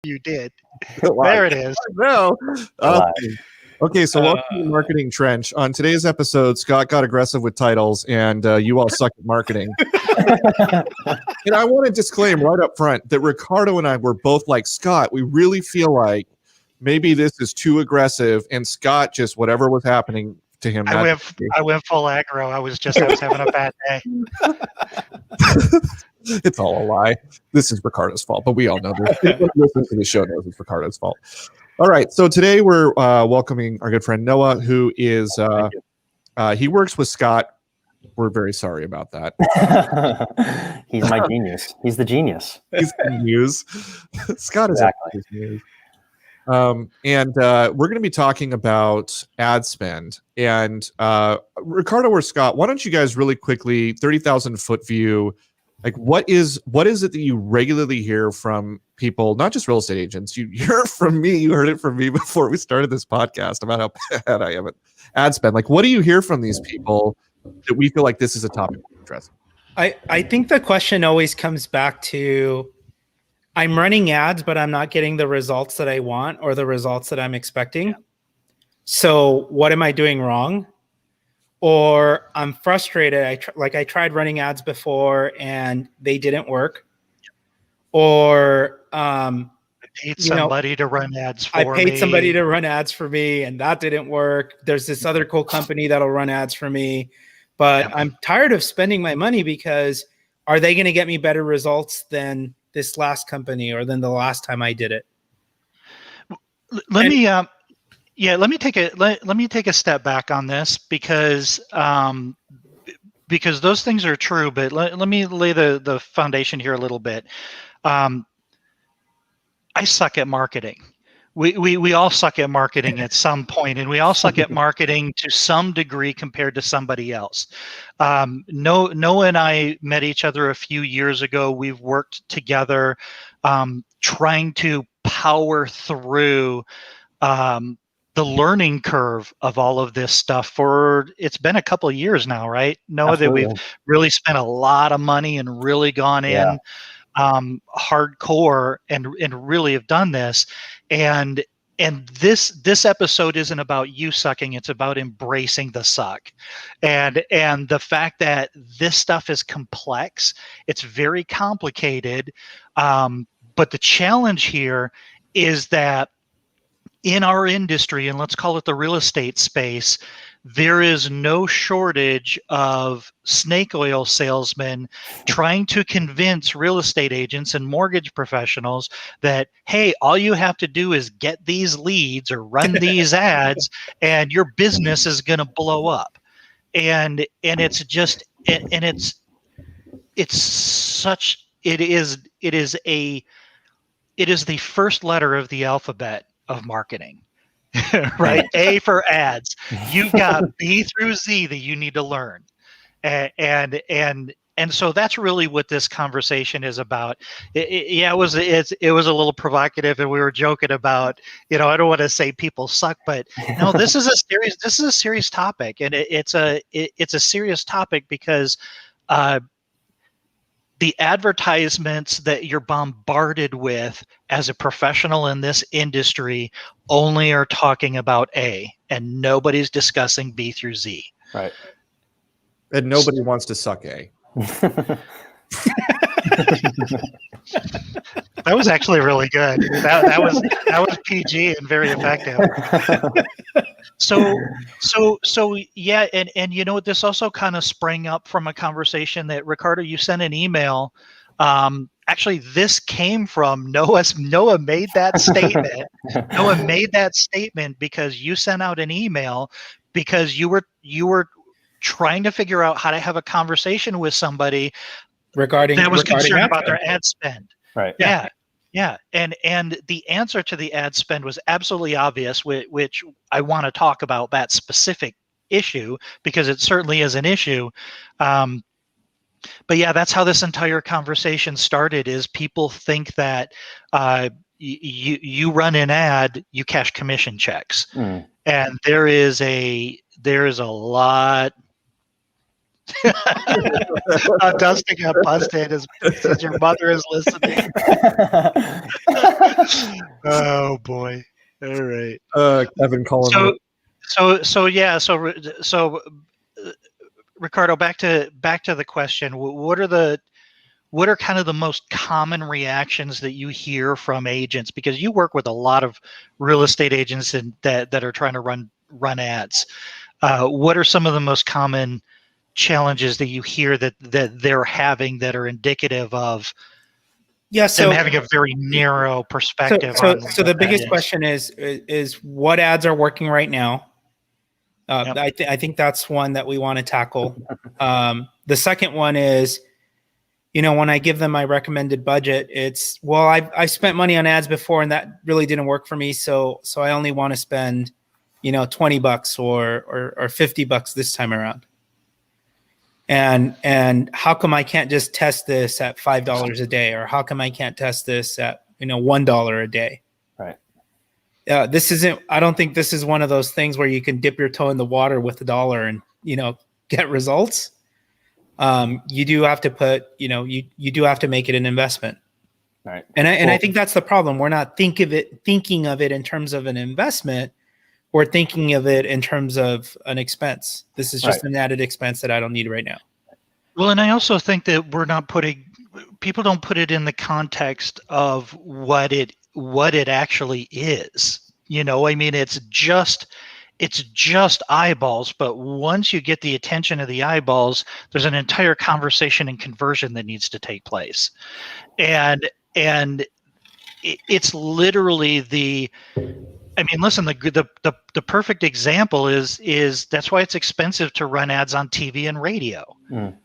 You did. There it is. No. Okay, so welcome to the Marketing Trench. On today's episode, Scott got aggressive with titles, and you all suck at marketing. And I want to disclaim right up front that Ricardo and I were both like, Scott, we really feel like maybe this is too aggressive, and Scott just whatever was happening to him. I went full aggro. I was having a bad day. It's all a lie. This is Ricardo's fault, but we all know this. Anyone who listens to the show knows it's Ricardo's fault. All right, so today we're welcoming our good friend Noah, who is he works with Scott. We're very sorry about that. He's my genius. He's the genius. He's the muse. Scott is exactly his muse. And we're going to be talking about ad spend. And Ricardo or Scott, why don't you guys really quickly, 30,000 foot view, like what is it that you regularly hear from people, not just real estate agents? You hear it from me. You heard it from me before we started this podcast about how bad I am at ad spend. Like, what do you hear from these people that we feel like this is a topic to address? I think the question always comes back to, I'm running ads, but I'm not getting the results that I want or the results that I'm expecting. So what am I doing wrong? Or I'm frustrated. I tried running ads before and they didn't work. Or I paid somebody to run ads for me. I paid somebody to run ads for me and that didn't work. There's this other cool company that'll run ads for me, but I'm tired of spending my money because are they going to get me better results than this last company or than the last time I did it? Let me take a step back on this because those things are true, but let me lay the foundation here a little bit. I suck at marketing. We all suck at marketing at some point, and we all suck at marketing to some degree compared to somebody else. Noah and I met each other a few years ago. We've worked together trying to power through the learning curve of all of this stuff it's been a couple of years now, right? Noah, Absolutely. that we've really spent a lot of money and really gone in hardcore and really have done this. And this episode isn't about you sucking, it's about embracing the suck. And the fact that this stuff is complex, it's very complicated. But the challenge here is that in our industry, and let's call it the real estate space, there is no shortage of snake oil salesmen trying to convince real estate agents and mortgage professionals that, hey, all you have to do is get these leads or run these ads and your business is going to blow up. And it's just, and it is the first letter of the alphabet of marketing. Right? A for ads. You've got B through Z that you need to learn. And so that's really what this conversation is about. It was a little provocative, and we were joking about, I don't want to say people suck, but no, this is a serious topic, and it's a serious topic because the advertisements that you're bombarded with as a professional in this industry only are talking about A, and nobody's discussing B through Z. Right. And nobody wants to suck A. That was actually really good. That was PG and very effective. So yeah, and you know, this also kind of sprang up from a conversation that Ricardo, you sent an email. Actually, this came from Noah made that statement. Noah made that statement because you sent out an email because you were trying to figure out how to have a conversation with somebody regarding concerned about their ad spend. Right. Yeah. And the answer to the ad spend was absolutely obvious, which I want to talk about that specific issue because it certainly is an issue. But yeah, that's how this entire conversation started, is people think that you run an ad, you cash commission checks. And there is a lot. Dustin got busted as your mother is listening. Oh boy. All right. Kevin calling. So Ricardo, back to the question. What are kind of the most common reactions that you hear from agents? Because you work with a lot of real estate agents that are trying to run ads. What are some of the most common challenges that you hear that they're having that are indicative of them having a very narrow perspective? So the biggest question is what ads are working right now? Yep. I think that's one that we want to tackle. The second one is, when I give them my recommended budget, it's, well, I spent money on ads before and that really didn't work for me. So I only want to spend, $20 or $50 this time around. And how come I can't just test this at $5 a day? Or how come I can't test this at, $1 a day? Right. I don't think this is one of those things where you can dip your toe in the water with $1 and, get results. You do have to put, you do have to make it an investment. Right. And I think that's the problem. We're not thinking of it in terms of an investment. We're thinking of it in terms of an expense. This is just an added expense that I don't need right now. Well, and I also think that people don't put it in the context of what it actually is. I mean, it's just eyeballs, but once you get the attention of the eyeballs, there's an entire conversation and conversion that needs to take place. And it's literally listen, the perfect example is that's why it's expensive to run ads on TV and radio,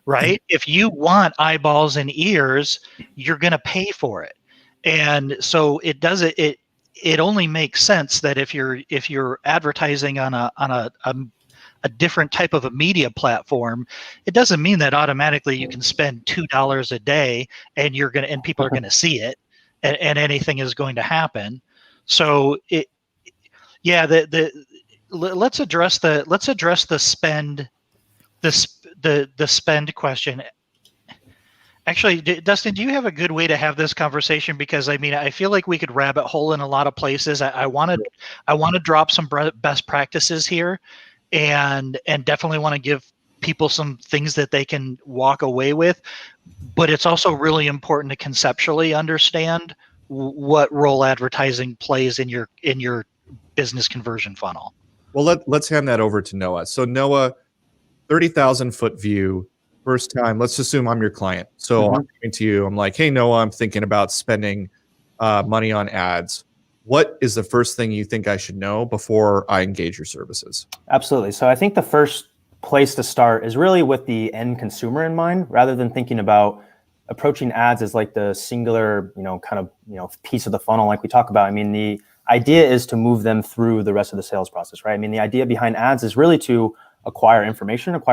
right? If you want eyeballs and ears, you're going to pay for it. And so it only makes sense that if you're advertising on a different type of a media platform, it doesn't mean that automatically you can spend $2 a day and people are going to see it and anything is going to happen. So let's address the spend, the spend question. Actually, Dustin, do you have a good way to have this conversation? Because I feel like we could rabbit hole in a lot of places. I want to drop some best practices here, and definitely want to give people some things that they can walk away with. But it's also really important to conceptually understand what role advertising plays in your business conversion funnel. Well, let's hand that over to Noah. So Noah, 30,000 foot view. First time, let's assume I'm your client. So I'm coming to you. I'm like, hey, Noah, I'm thinking about spending money on ads. What is the first thing you think I should know before I engage your services? Absolutely. So I think the first place to start is really with the end consumer in mind, rather than thinking about approaching ads as like the singular, piece of the funnel like we talk about. The idea is to move them through the rest of the sales process, right? The idea behind ads is really to acquire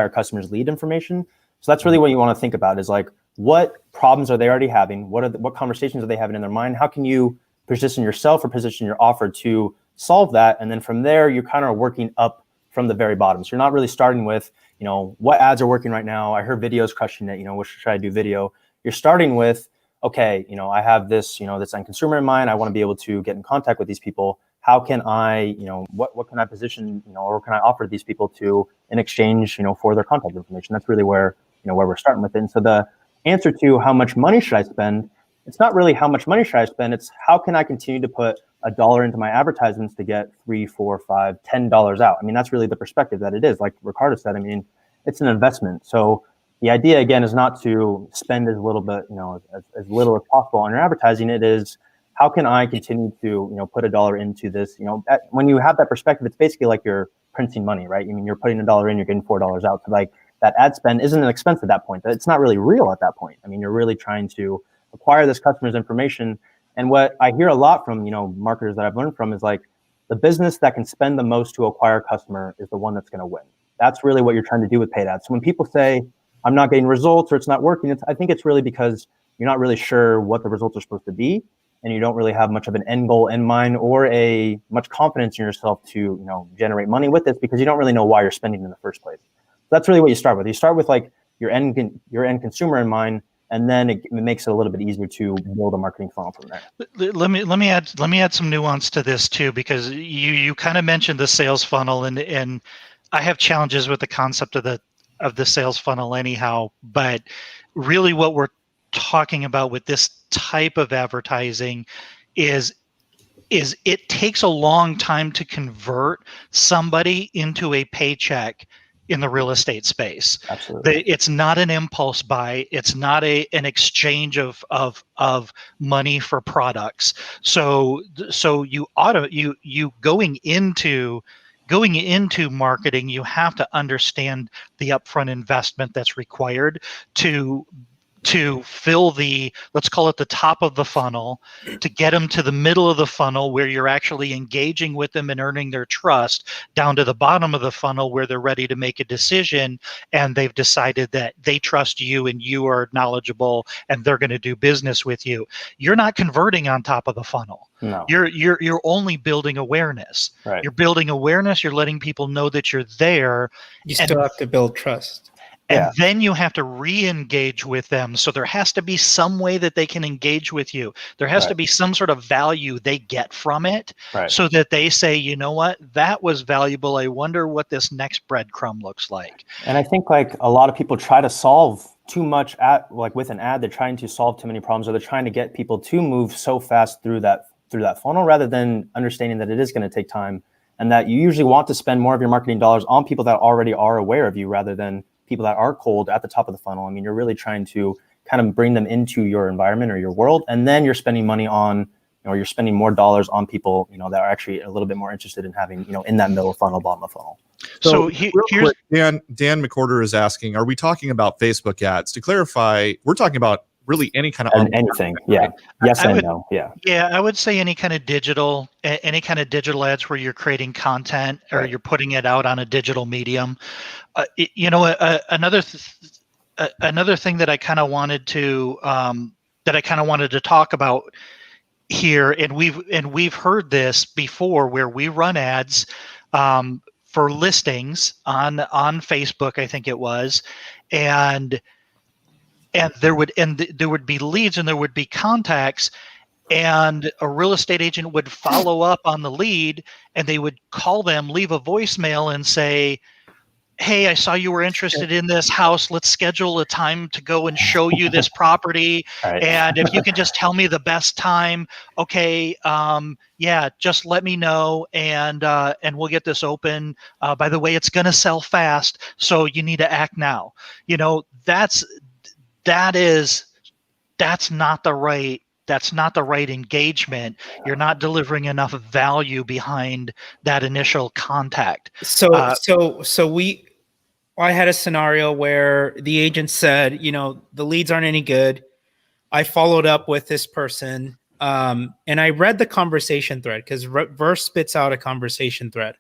customers' lead information. So that's really what you want to think about is like, what problems are they already having? What conversations are they having in their mind? How can you position yourself or position your offer to solve that? And then from there, you're kind of working up from the very bottom. So you're not really starting with, what ads are working right now? I heard video's crushing it. What should I do video? You're starting with, okay, I have this, this end consumer in mind. I want to be able to get in contact with these people. How can I, what can I position, or what can I offer these people to in exchange, for their contact information? That's really where we're starting with it. And so the answer to how much money should I spend, it's not really how much money should I spend, it's how can I continue to put $1 into my advertisements to get $3, $4, $5, $10 out. That's really the perspective that it is. Like Ricardo said, it's an investment. So the idea again is not to spend as little as little as possible on your advertising. It is, how can I continue to put $1 into this? When you have that perspective, it's basically like you're printing money, right? You're putting $1 in, you're getting $4 out. So like that ad spend isn't an expense at that point. It's not really real at that point. You're really trying to acquire this customer's information. And what I hear a lot from marketers that I've learned from is like, the business that can spend the most to acquire a customer is the one that's going to win. That's really what you're trying to do with paid ads. So when people say, I'm not getting results or it's not working, I think it's really because you're not really sure what the results are supposed to be, and you don't really have much of an end goal in mind or much confidence in yourself to generate money with this, because you don't really know why you're spending in the first place. So that's really what you start with. You start with like your end consumer in mind, and then it makes it a little bit easier to build a marketing funnel from there. Let me add some nuance to this too, because you kind of mentioned the sales funnel, and I have challenges with the concept of the sales funnel anyhow. But really, what we're talking about with this type of advertising is it takes a long time to convert somebody into a paycheck in the real estate space. Absolutely. It's not an impulse buy. It's not an exchange of money for products. So you going into marketing, you have to understand the upfront investment that's required to fill the, let's call it the top of the funnel, to get them to the middle of the funnel where you're actually engaging with them and earning their trust, down to the bottom of the funnel where they're ready to make a decision and they've decided that they trust you and you are knowledgeable and they're going to do business with you. You're not converting on top of the funnel. No. You're only building awareness. Right. You're building awareness. You're letting people know that you're there. You still have to build trust. And then you have to re-engage with them. So there has to be some way that they can engage with you. There has to be some sort of value they get from it, so that they say, you know what, that was valuable. I wonder what this next breadcrumb looks like. And I think like a lot of people try to solve too much with an ad. They're trying to solve too many problems, or they're trying to get people to move so fast through that funnel, rather than understanding that it is going to take time, and that you usually want to spend more of your marketing dollars on people that already are aware of you, rather than people that are cold at the top of the funnel. I mean, you're really trying to kind of bring them into your environment or your world, and then you're spending money on, or you're spending more dollars on people, that are actually a little bit more interested in having, in that middle funnel, bottom of the funnel. So here's quick, Dan McWhorter is asking, are we talking about Facebook ads? To clarify, we're talking about really any kind of anything. Yeah. Yes and no. Yeah. Yeah, I would say any kind of digital ads where you're creating content or you're putting it out on a digital medium. Another thing that I kind of wanted to talk about here, and we've heard this before, where we run ads for listings on Facebook, I think it was, and there would be leads and there would be contacts, and a real estate agent would follow up on the lead, and they would call them, leave a voicemail, and say, hey, I saw you were interested in this house. Let's schedule a time to go and show you this property. And if you can just tell me the best time, okay, just let me know, and we'll get this open. By the way, it's going to sell fast, so you need to act now. That's not the right engagement. You're not delivering enough value behind that initial contact. I had a scenario where the agent said, the leads aren't any good. I followed up with this person, and I read the conversation thread, because Verse spits out a conversation thread.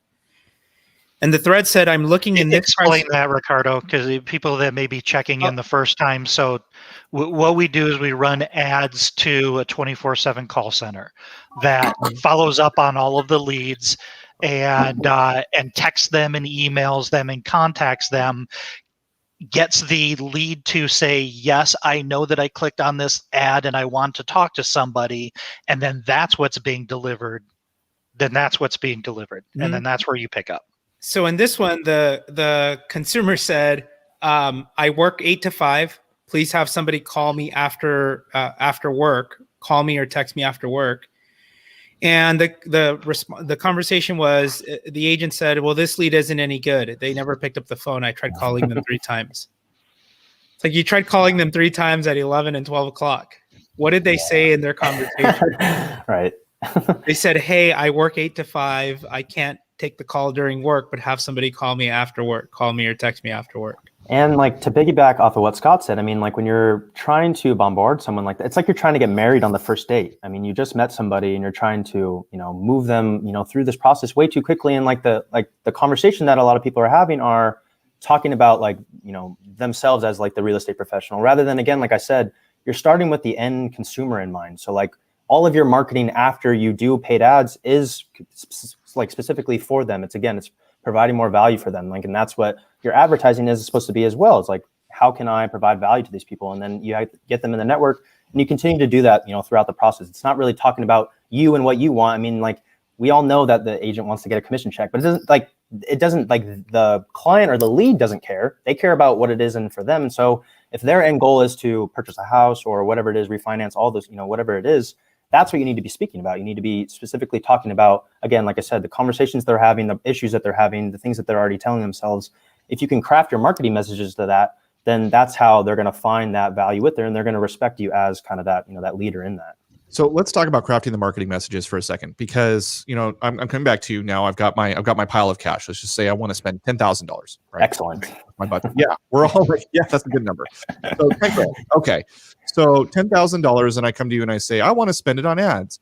And the thread said, I'm looking in this. Explain that, Ricardo, because people that may be checking in the first time. So what we do is we run ads to a 24/7 call center that follows up on all of the leads, and texts them and emails them and contacts them, gets the lead to say, yes, I know that I clicked on this ad and I want to talk to somebody. And then that's what's being delivered. And then that's where you pick up. So in this one, the consumer said, I work 8 to 5. Please have somebody call me after work. Call me or text me after work. And the conversation was, the agent said, well, this lead isn't any good. They never picked up the phone. I tried calling them 3 times. It's like, you tried calling them 3 times at 11 and 12 o'clock. What did they say in their conversation? Right. They said, hey, I work 8 to 5. I can't take the call during work, but have somebody call me after work. Call me or text me after work. And like, to piggyback off of what Scott said, I mean, like when you're trying to bombard someone like that, it's like you're trying to get married on the first date. I mean, you just met somebody and you're trying to, move them, through this process way too quickly. And like the conversation that a lot of people are having are talking about themselves as like the real estate professional, rather than, again, like I said, you're starting with the end consumer in mind. So like all of your marketing after you do paid ads is like specifically for them. It's providing more value for them. And that's what your advertising is supposed to be as well. It's like how can I provide value to these people? And then you have to get them in the network, and you continue to do that, throughout the process. It's not really talking about you and what you want. I mean, like, we all know that the agent wants to get a commission check, but it doesn't the client or the lead doesn't care. They care about what it is and for them. And so if their end goal is to purchase a house or whatever it is, refinance, all this, whatever it is, that's what you need to be speaking about. You need to be specifically talking about, again, like I said, the conversations they're having, the issues that they're having, the things that they're already telling themselves. If you can craft your marketing messages to that, then that's how they're going to find that value with there, and they're going to respect you as kind of that, that leader in that. So let's talk about crafting the marketing messages for a second, because I'm coming back to you now. I've got my pile of cash. Let's just say I want to spend $10,000. Right? Excellent. My budget. Yeah, we're all like, yeah, that's a good number. So okay, so $10,000, and I come to you and I say I want to spend it on ads.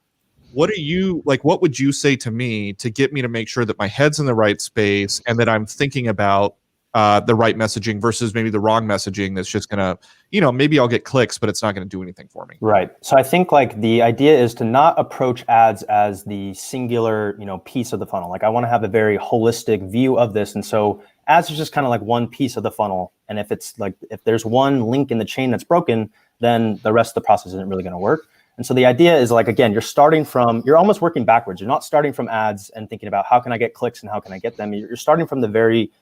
What are you like? What would you say to me to get me to make sure that my head's in the right space and that I'm thinking about the right messaging versus maybe the wrong messaging that's just gonna, maybe I'll get clicks, but it's not gonna do anything for me. Right. So I think like the idea is to not approach ads as the singular, piece of the funnel. Like, I want to have a very holistic view of this. And so ads is just kind of like one piece of the funnel. And if there's one link in the chain that's broken, then the rest of the process isn't really going to work. And so the idea is, like, again, you're almost working backwards. You're not starting from ads and thinking about how can I get clicks and how can I get them. You're starting from the very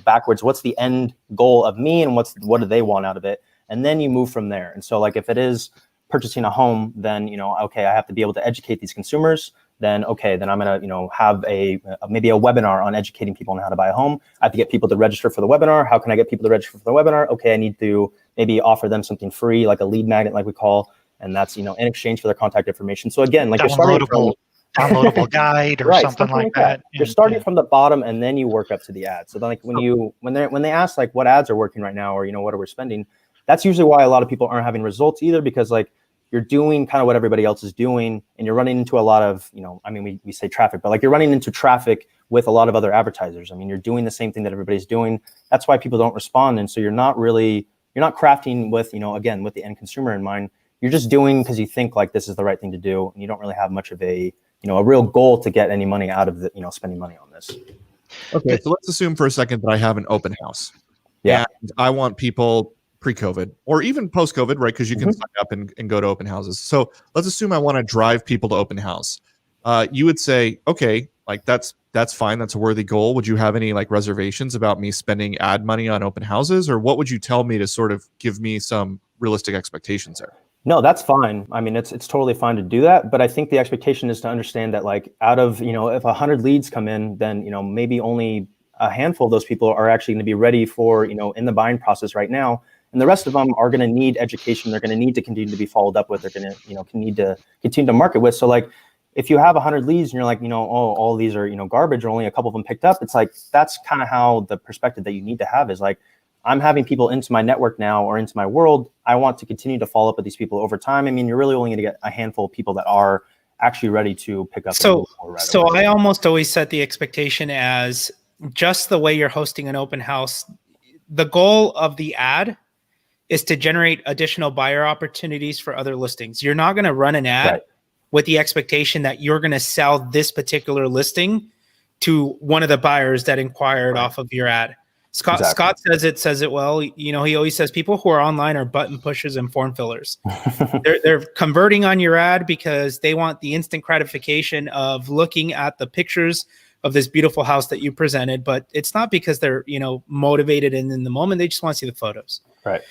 backwards. What's the end goal of me, and what do they want out of it? And then you move from there. And so, like, if it is purchasing a home, then, okay, I have to be able to educate these consumers. Then, okay, then I'm going to, have maybe a webinar on educating people on how to buy a home. I have to get people to register for the webinar. How can I get people to register for the webinar? Okay, I need to maybe offer them something free, like a lead magnet, like we call, and that's, in exchange for their contact information. So again, like, you're starting from downloadable guide or something like that. You're starting from the bottom, and then you work up to the ads. So then, like, when they ask like what ads are working right now, or what are we spending, that's usually why a lot of people aren't having results either, because like you're doing kind of what everybody else is doing, and you're running into a lot of we say traffic, but like you're running into traffic with a lot of other advertisers. I mean, you're doing the same thing that everybody's doing. That's why people don't respond. And so you're not crafting with again, with the end consumer in mind. You're just doing because you think like this is the right thing to do, and you don't really have much of a real goal to get any money out of the, spending money on this. Okay, so let's assume for a second that I have an open house. Yeah. And I want people pre-COVID or even post-COVID, right? Because you can sign up and go to open houses. So let's assume I want to drive people to open house. You would say, okay, like that's fine. That's a worthy goal. Would you have any like reservations about me spending ad money on open houses? Or what would you tell me to sort of give me some realistic expectations there? No, that's fine. I mean, it's totally fine to do that. But I think the expectation is to understand that, like, out of, if 100 leads come in, then, maybe only a handful of those people are actually going to be ready for, in the buying process right now. And the rest of them are going to need education. They're going to need to continue to be followed up with. They're going to, need to continue to market with. So like, if you have 100 leads and you're like, all these are, garbage, or only a couple of them picked up, it's like, that's kind of how the perspective that you need to have is like, I'm having people into my network now or into my world. I want to continue to follow up with these people over time. I mean, you're really only going to get a handful of people that are actually ready to pick up. So I almost always set the expectation as just the way you're hosting an open house. The goal of the ad is to generate additional buyer opportunities for other listings. You're not going to run an ad with the expectation that you're going to sell this particular listing to one of the buyers that inquired off of your ad. Scott says it well. He always says people who are online are button pushers and form fillers. They're converting on your ad because they want the instant gratification of looking at the pictures of this beautiful house that you presented, but it's not because they're motivated and in the moment. They just want to see the photos. Right.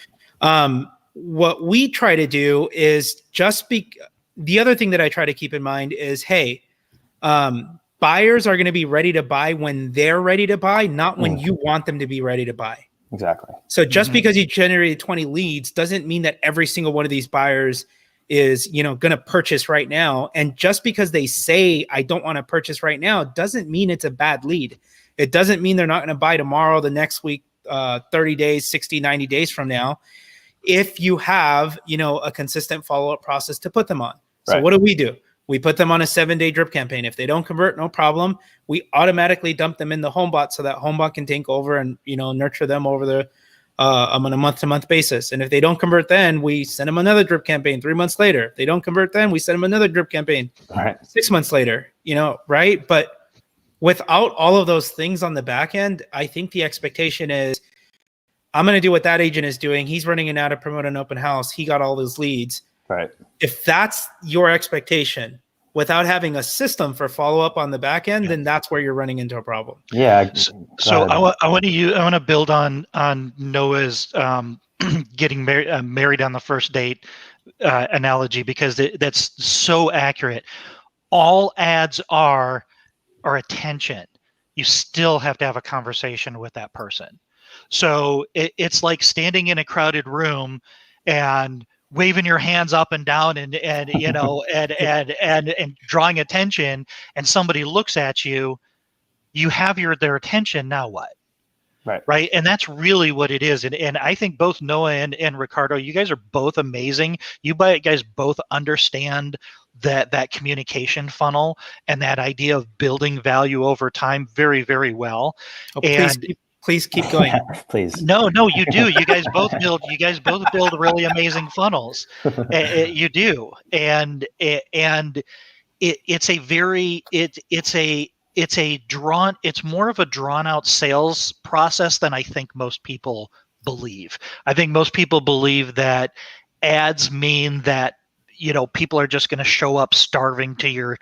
What we try to do is the other thing that I try to keep in mind is, hey, buyers are going to be ready to buy when they're ready to buy, not when you want them to be ready to buy. Exactly. So just because you generated 20 leads doesn't mean that every single one of these buyers is, going to purchase right now. And just because they say, I don't want to purchase right now, doesn't mean it's a bad lead. It doesn't mean they're not going to buy tomorrow, the next week, 30 days, 60, 90 days from now, if you have, a consistent follow-up process to put them on. So what do? We put them on a 7-day drip campaign. If they don't convert, no problem. We automatically dump them in the HomeBot so that HomeBot can take over and, nurture them over the on a month-to-month basis. And if they don't convert, then we send them another drip campaign 3 months later. If they don't convert, then we send them another drip campaign 6 months later, right? But without all of those things on the back end, I think the expectation is I'm going to do what that agent is doing. He's running an ad to promote an open house. He got all those leads. Right. If that's your expectation without having a system for follow-up on the back end, then that's where you're running into a problem. Yeah. So I want to build on Noah's getting married on the first date analogy, because that's so accurate. All ads are attention. You still have to have a conversation with that person. So it's like standing in a crowded room and waving your hands up and down and you know and drawing attention, and somebody looks at you, you have their attention. Now what? Right. And that's really what it is. And I think both Noah and Ricardo, you guys are both amazing. You guys both understand that communication funnel and that idea of building value over time very, very well. Oh, please keep going. Please. No, you do. You guys both build really amazing funnels. You do. And it's more of a drawn out sales process than I think most people believe. I think most people believe that ads mean that, you know, people are just going to show up starving to your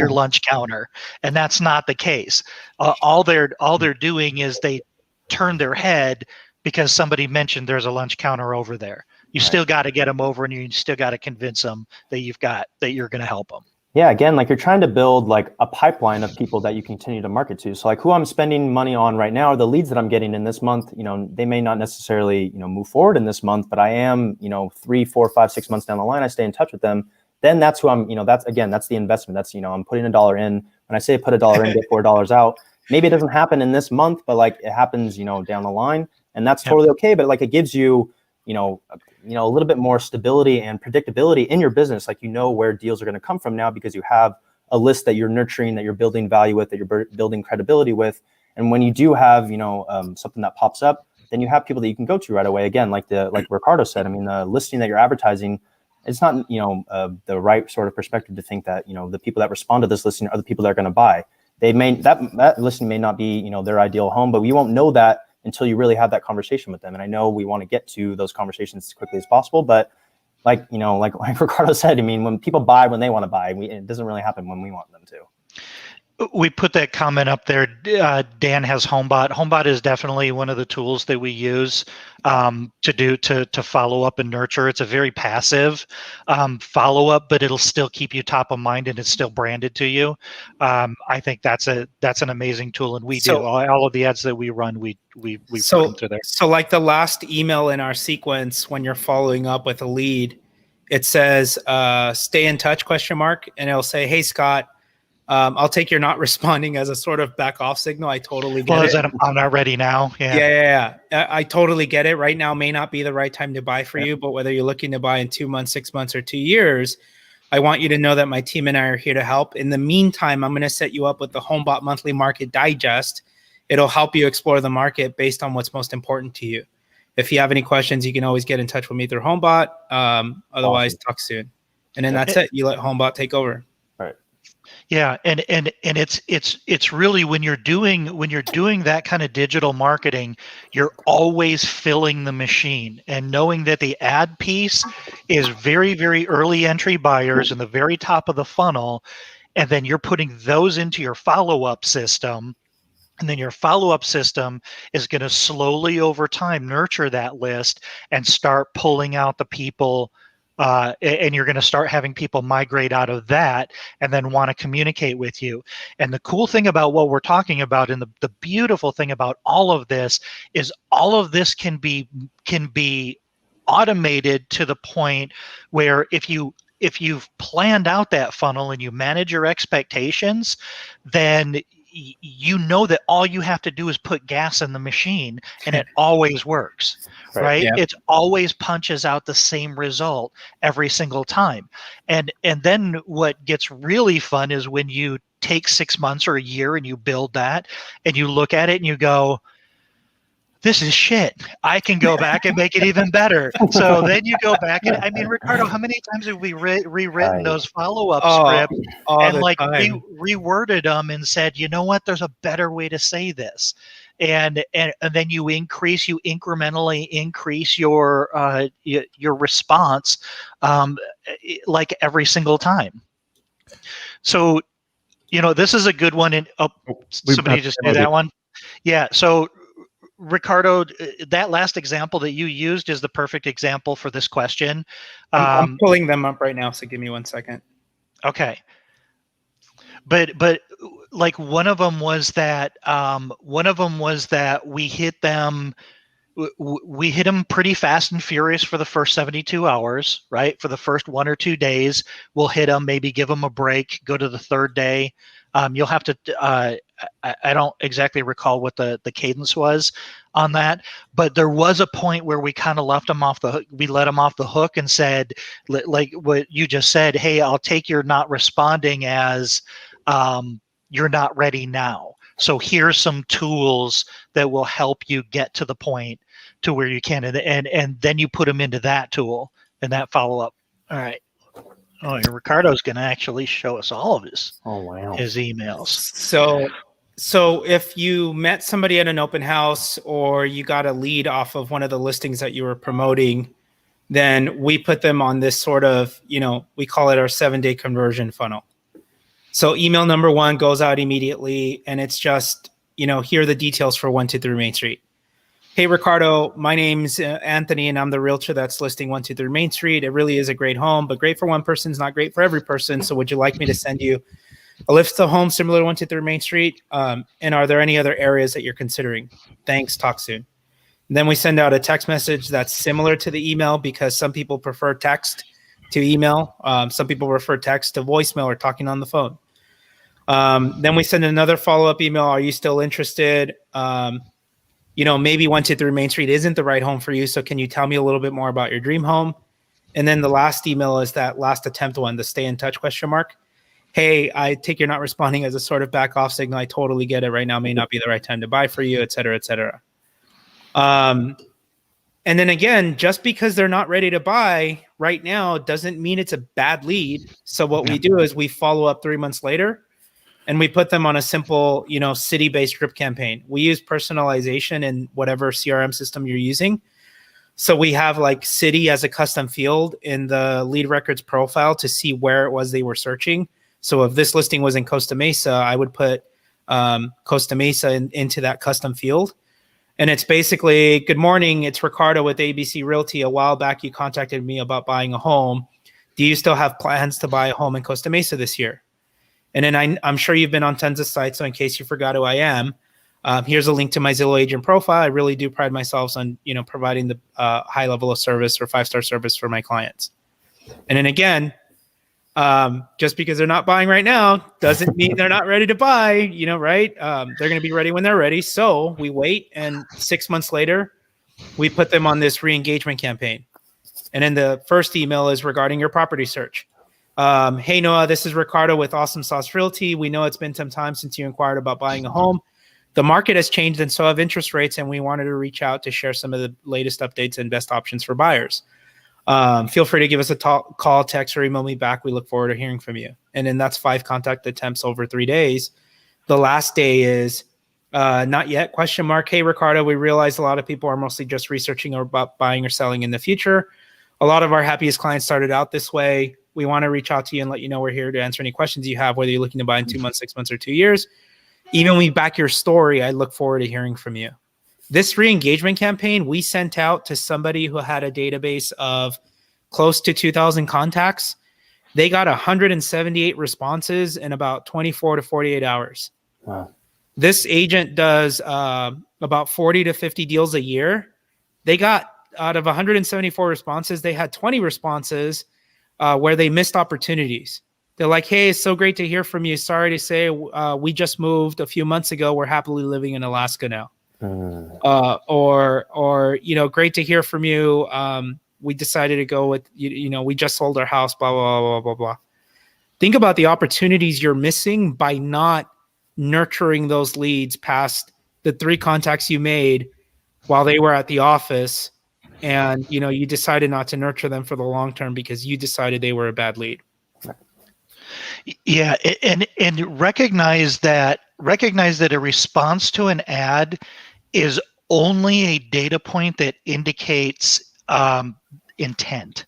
lunch counter, and that's not the case. All they're doing is they turn their head because somebody mentioned there's a lunch counter over there. You still got to get them over, and you still got to convince them that you're going to help them. Yeah, again, like you're trying to build like a pipeline of people that you continue to market to. So like who I'm spending money on right now, or the leads that I'm getting in this month, you know, they may not necessarily, you know, move forward in this month, but I am, you know, 3, 4, 5, 6 months down the line, I stay in touch with them. Then that's who I'm, you know, that's the investment. That's, you know, I'm putting $1 in. When I say put $1 in, get $4 out, maybe it doesn't happen in this month, but like it happens, you know, down the line, and that's totally okay. But like it gives you, you know, a little bit more stability and predictability in your business. Like, you know, where deals are going to come from now, because you have a list that you're nurturing, that you're building value with, that you're building credibility with. And when you do have, you know, something that pops up, then you have people that you can go to right away. Again, like Ricardo said, I mean, the listing that you're advertising, it's not, you know, the right sort of perspective to think that, you know, the people that respond to this listing are the people that are going to buy. They may, that listing may not be, you know, their ideal home, but you won't know that until you really have that conversation with them. And I know we want to get to those conversations as quickly as possible, but like, you know, like Ricardo said, I mean, when people buy when they want to buy, it doesn't really happen when we want them to. We put that comment up there. Dan has HomeBot. HomeBot is definitely one of the tools that we use to follow up and nurture. It's a very passive follow up, but it'll still keep you top of mind, and it's still branded to you. I think that's an amazing tool, and we do all of the ads that we run. We put them through there. So like the last email in our sequence, when you're following up with a lead, it says "stay in touch?" ? And it'll say, "Hey Scott, I'll take your not responding as a sort of back off signal." I totally get it. I'm not ready now. Yeah. I totally get it. Right now may not be the right time to buy for you, but whether you're looking to buy in 2 months, 6 months, or 2 years, I want you to know that my team and I are here to help. In the meantime, I'm going to set you up with the HomeBot Monthly Market Digest. It'll help you explore the market based on what's most important to you. If you have any questions, you can always get in touch with me through HomeBot. Otherwise, talk soon. And then that's it. You let HomeBot take over. Yeah, and it's really when you're doing that kind of digital marketing, you're always filling the machine, and knowing that the ad piece is very, very early entry buyers in the very top of the funnel, and then you're putting those into your follow-up system, and then your follow-up system is going to slowly over time nurture that list and start pulling out the people. And you're going to start having people migrate out of that and then want to communicate with you. And the cool thing about what we're talking about, and the beautiful thing about all of this, is all of this can be automated to the point where if you've planned out that funnel and you manage your expectations, then you know that all you have to do is put gas in the machine, and it always works, right? Yeah. It always punches out the same result every single time. And then what gets really fun is when you take 6 months or a year and you build that, and you look at it and you go, this is shit. I can go back and make it even better. So then you go back and, I mean, Ricardo, how many times have we rewritten those follow-up scripts and like reworded them and said, you know what, there's a better way to say this. and then you incrementally increase your response, like every single time. So, this is a good one. And somebody just knew that one. Yeah. So, Ricardo, that last example that you used is the perfect example for this question. I'm pulling them up right now, so give me 1 second. Okay. But like one of them was that we hit them. We hit them pretty fast and furious for the first 72 hours, right? For the first 1 or 2 days, we'll hit them, maybe give them a break, go to the third day. You'll have to, I don't exactly recall what the cadence was on that, but there was a point where we kind of left them off the hook. We let them off the hook and said, like what you just said, hey, I'll take your not responding as you're not ready now. So here's some tools that will help you get to the point to where you can, and then you put them into that tool and that follow up. All right. Oh, and Ricardo's going to actually show us all of his emails. So if you met somebody at an open house or you got a lead off of one of the listings that you were promoting, then we put them on this sort of, we call it our 7-day conversion funnel. So email number 1 goes out immediately, and it's just, here are the details for 123 Main Street. Hey, Ricardo, my name's Anthony, and I'm the realtor that's listing 123 Main Street. It really is a great home, but great for one person is not great for every person. So would you like me to send you a list of homes similar to 123 Main Street? And are there any other areas that you're considering? Thanks, talk soon. And then we send out a text message that's similar to the email, because some people prefer text to email. Some people prefer text to voicemail or talking on the phone. Then we send another follow-up email. Are you still interested? Maybe 123 Main Street isn't the right home for you. So can you tell me a little bit more about your dream home? And then the last email is that last attempt one, the stay in touch ? Hey, I take you're not responding as a sort of back off signal. I totally get it. Right now may not be the right time to buy for you, et cetera, et cetera. And then again, just because they're not ready to buy right now doesn't mean it's a bad lead. So what we do is we follow up 3 months later, and we put them on a simple, city-based drip campaign. We use personalization in whatever CRM system you're using. So we have like city as a custom field in the lead records profile to see where it was they were searching. So if this listing was in Costa Mesa, I would put Costa Mesa into that custom field. And it's basically, good morning, it's Ricardo with ABC Realty. A while back, you contacted me about buying a home. Do you still have plans to buy a home in Costa Mesa this year? And then I'm sure you've been on tons of sites, so in case you forgot who I am, here's a link to my Zillow agent profile. I really do pride myself on, providing the high level of service or 5-star service for my clients. And then again, just because they're not buying right now doesn't mean they're not ready to buy, right? They're going to be ready when they're ready. So we wait, and 6 months later, we put them on this re-engagement campaign. And then the first email is regarding your property search. Hey, Noah, this is Ricardo with Awesome Sauce Realty. We know it's been some time since you inquired about buying a home. The market has changed, and so have interest rates, and we wanted to reach out to share some of the latest updates and best options for buyers. Feel free to give us a call, text, or email me back. We look forward to hearing from you. And then that's 5 contact attempts over 3 days. The last day is not yet, ? Hey, Ricardo, we realize a lot of people are mostly just researching about buying or selling in the future. A lot of our happiest clients started out this way. We want to reach out to you and let you know we're here to answer any questions you have, whether you're looking to buy in 2 months, 6 months, or 2 years. Even when we back your story, I look forward to hearing from you. This re-engagement campaign we sent out to somebody who had a database of close to 2,000 contacts. They got 178 responses in about 24 to 48 hours. Wow. This agent does about 40 to 50 deals a year. They got, out of 174 responses, they had 20 responses where they missed opportunities. They're like, hey, it's so great to hear from you. Sorry to say, we just moved a few months ago. We're happily living in Alaska now. Or great to hear from you. We decided to go with, we just sold our house, blah, blah, blah, blah, blah. Think about the opportunities you're missing by not nurturing those leads past the 3 contacts you made while they were at the office. And, you decided not to nurture them for the long term because you decided they were a bad lead. Yeah, and recognize that a response to an ad is only a data point that indicates intent.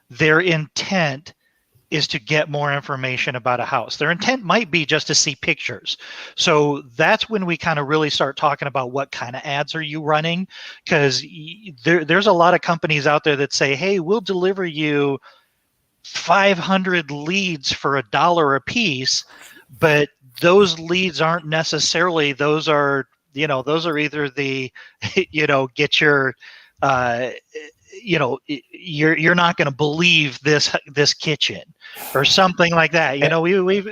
Their intent is to get more information about a house. Their intent might be just to see pictures. So that's when we kind of really start talking about what kind of ads are you running, because there's a lot of companies out there that say, hey, we'll deliver you 500 leads for $1 a piece, but those leads aren't necessarily, those are either the, get your, you're not going to believe this kitchen or something like that.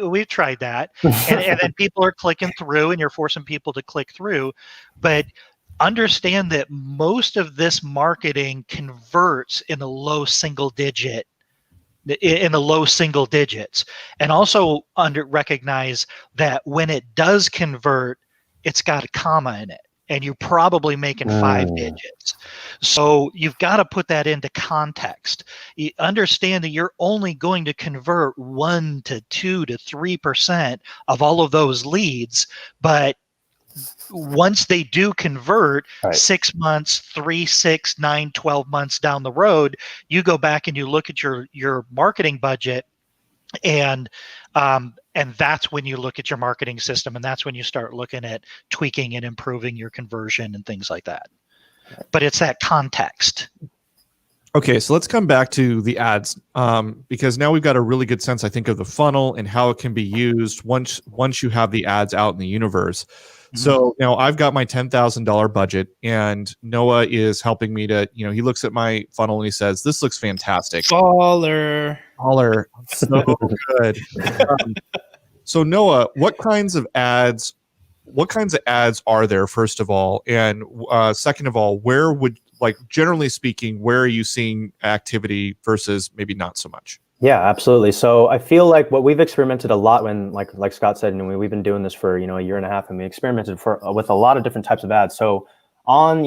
We've tried that, and then people are clicking through, and you're forcing people to click through. But understand that most of this marketing converts in the low single digits, and also recognize that when it does convert, it's got a comma in it, and you're probably making 5 digits. So you've got to put that into context. You understand that you're only going to convert 1 to 2 to 3% of all of those leads, but once they do convert, 6 months, 3, 6, 9, 12 months down the road, you go back and you look at your marketing budget, and that's when you look at your marketing system, and that's when you start looking at tweaking and improving your conversion and things like that. But it's that context. Okay, so let's come back to the ads, because now we've got a really good sense, I think, of the funnel and how it can be used once you have the ads out in the universe. Mm-hmm. So now I've got my $10,000 budget, and Noah is helping me to, he looks at my funnel and he says, "This looks fantastic. Baller, so good." So Noah, what kinds of ads are there, first of all, and second of all, where would, generally speaking, where are you seeing activity versus maybe not so much? Yeah, absolutely. So I feel like what we've experimented a lot when, like Scott said, we've been doing this for a year and a half, and we experimented with a lot of different types of ads. So on